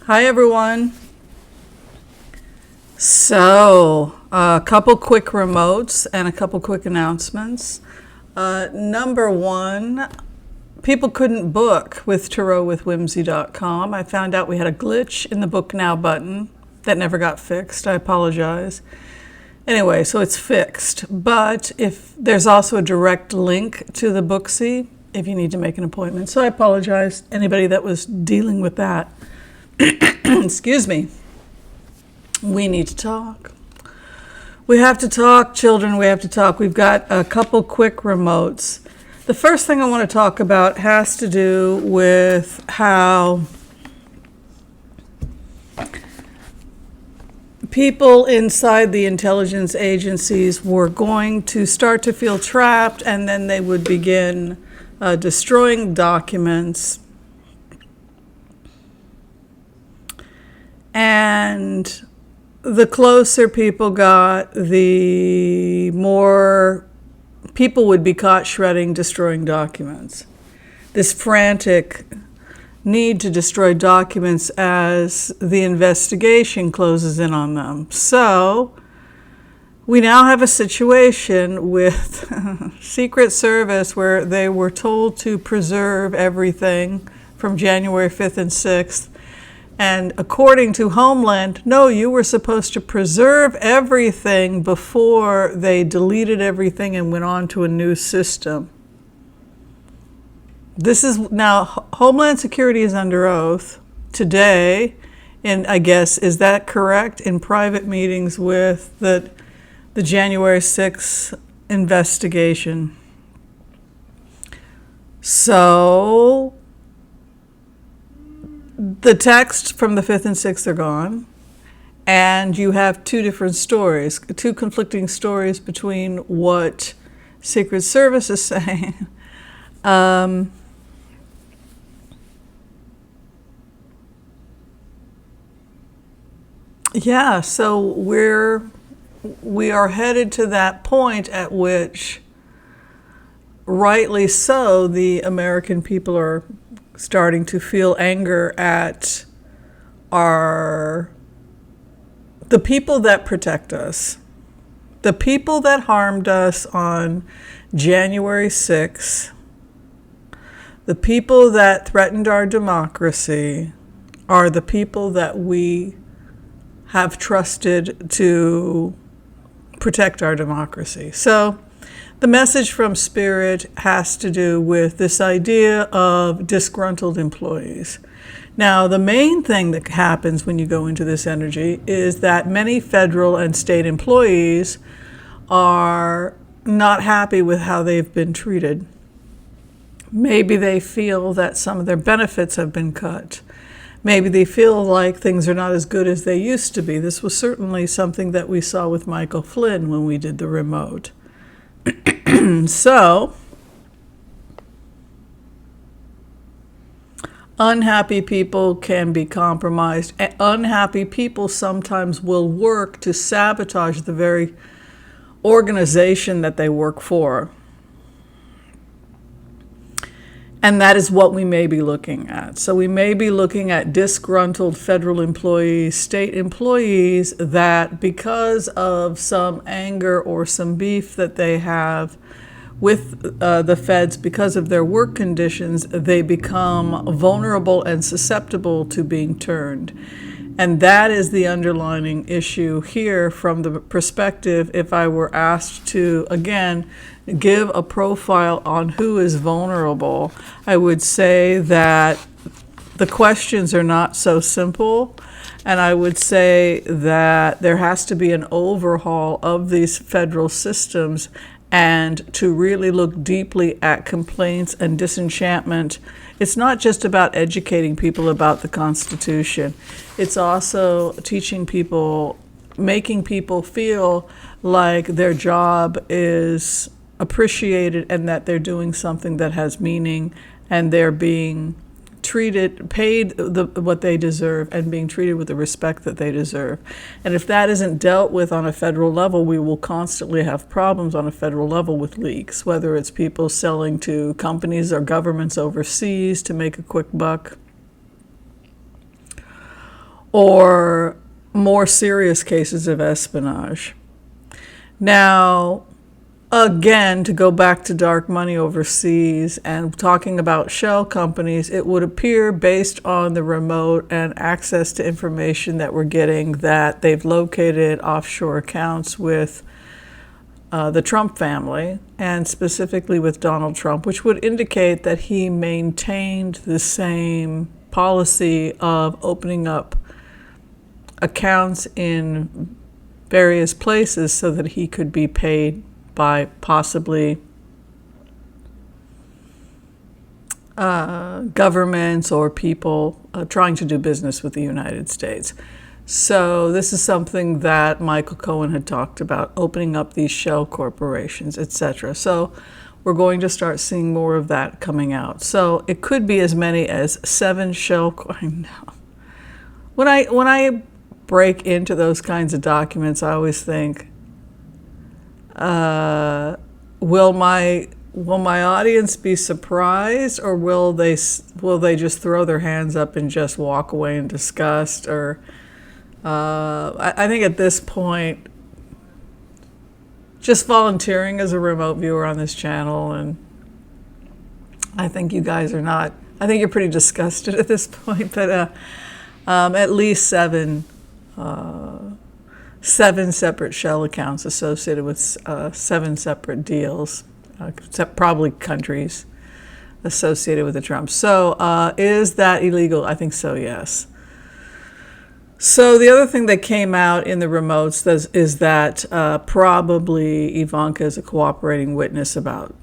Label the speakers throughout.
Speaker 1: Hi, everyone. So, a couple quick remotes and a couple quick announcements. Number one, people couldn't book with tarotwithwhimsy.com. I found out we had a glitch in the Book Now button that never got fixed. I apologize. Anyway, so it's fixed. But if there's also a direct link to the Booksy if you need to make an appointment. So I apologize, anybody that was dealing with that. Excuse me. We need to talk. We have to talk, children. We have to talk. We've got a couple quick remotes. The first thing I want to talk about has to do with how people inside the intelligence agencies were going to start to feel trapped, and then they would begin destroying documents. And the closer people got, the more people would be caught shredding, destroying documents. This frantic need to destroy documents as the investigation closes in on them. So we now have a situation with Secret Service where they were told to preserve everything from January 5th and 6th. And according to Homeland, no, you were supposed to preserve everything before they deleted everything and went on to a new system. This is now, Homeland Security is under oath today, and I guess, is that correct? In private meetings with the January 6th investigation. So the text from the 5th and 6th are gone, and you have two different stories, two conflicting stories between what Secret Service is saying. Yeah, so we are headed to that point at which, rightly so, the American people are starting to feel anger at the people that protect us, the people that harmed us on January 6th, the people that threatened our democracy are the people that we have trusted to protect our democracy. So the message from Spirit has to do with this idea of disgruntled employees. Now, the main thing that happens when you go into this energy is that many federal and state employees are not happy with how they've been treated. Maybe they feel that some of their benefits have been cut. Maybe they feel like things are not as good as they used to be. This was certainly something that we saw with Michael Flynn when we did the remote. So, unhappy people can be compromised. Unhappy people sometimes will work to sabotage the very organization that they work for. And that is what we may be looking at. So we may be looking at disgruntled federal employees, state employees that, because of some anger or some beef that they have with the feds because of their work conditions, they become vulnerable and susceptible to being turned. And that is the underlying issue here from the perspective, if I were asked to, again, give a profile on who is vulnerable, I would say that the questions are not so simple. And I would say that there has to be an overhaul of these federal systems and to really look deeply at complaints and disenchantment. It's not just about educating people about the Constitution. It's also teaching people, making people feel like their job is appreciated and that they're doing something that has meaning and they're being treated, paid what they deserve and being treated with the respect that they deserve. And if that isn't dealt with on a federal level, we will constantly have problems on a federal level with leaks, whether it's people selling to companies or governments overseas to make a quick buck, or more serious cases of espionage. Now, again, to go back to dark money overseas and talking about shell companies, it would appear based on the remote and access to information that we're getting that they've located offshore accounts with the Trump family, and specifically with Donald Trump, which would indicate that he maintained the same policy of opening up accounts in various places so that he could be paid by possibly governments or people trying to do business with the United States. So this is something that Michael Cohen had talked about, opening up these shell corporations, etc. So we're going to start seeing more of that coming out. So it could be as many as 7 shell. I know. When I break into those kinds of documents, I always think, will my audience be surprised, or will they just throw their hands up and just walk away in disgust? Or I think at this point, just volunteering as a remote viewer on this channel, and I think you guys are not. I think you're pretty disgusted at this point, but at least 7 separate shell accounts associated with 7 separate deals, except probably countries associated with the Trump. So is that illegal? I think so, yes. So the other thing that came out in the remotes is that probably Ivanka is a cooperating witness about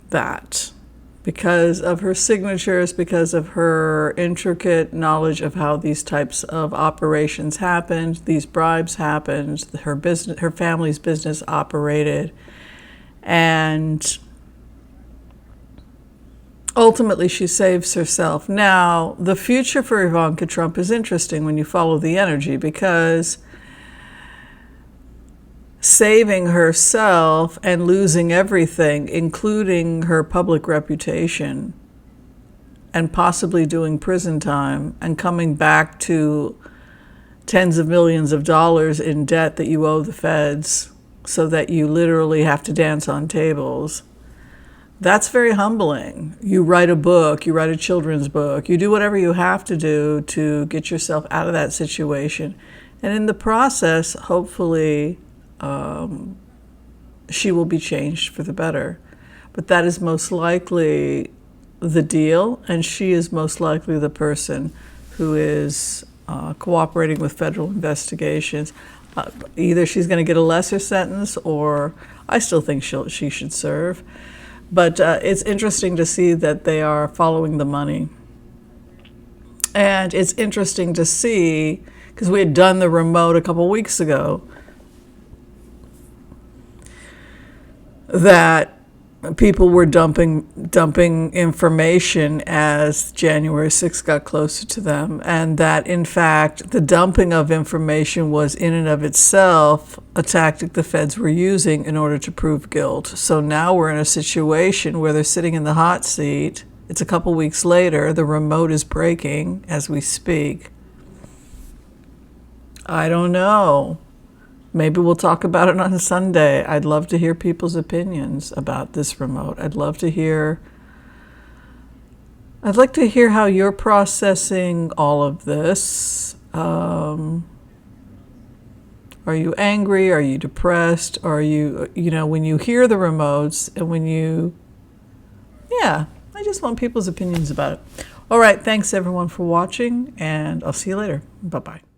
Speaker 1: that, because of her signatures, because of her intricate knowledge of how these types of operations happened, these bribes happened, her family's business operated, and ultimately she saves herself. Now, the future for Ivanka Trump is interesting when you follow the energy, because saving herself and losing everything, including her public reputation, and possibly doing prison time and coming back to tens of millions of dollars in debt that you owe the feds, so that you literally have to dance on tables. That's very humbling. You write a book, you write a children's book, you do whatever you have to do to get yourself out of that situation. And in the process, hopefully, she will be changed for the better. But that is most likely the deal, and she is most likely the person who is cooperating with federal investigations. Either she's going to get a lesser sentence, or I still think she should serve. But it's interesting to see that they are following the money. And it's interesting to see, because we had done the remote a couple weeks ago, that people were dumping information as January 6th got closer to them, and that in fact the dumping of information was in and of itself a tactic the feds were using in order to prove guilt. So now we're in a situation where they're sitting in the hot seat. It's a couple weeks later, the remote is breaking as we speak. I don't know. Maybe we'll talk about it on Sunday. I'd love to hear people's opinions about this remote. I'd like to hear how you're processing all of this. Are you angry? Are you depressed? Are you, when you hear the remotes, and I just want people's opinions about it. All right, thanks everyone for watching, and I'll see you later. Bye-bye.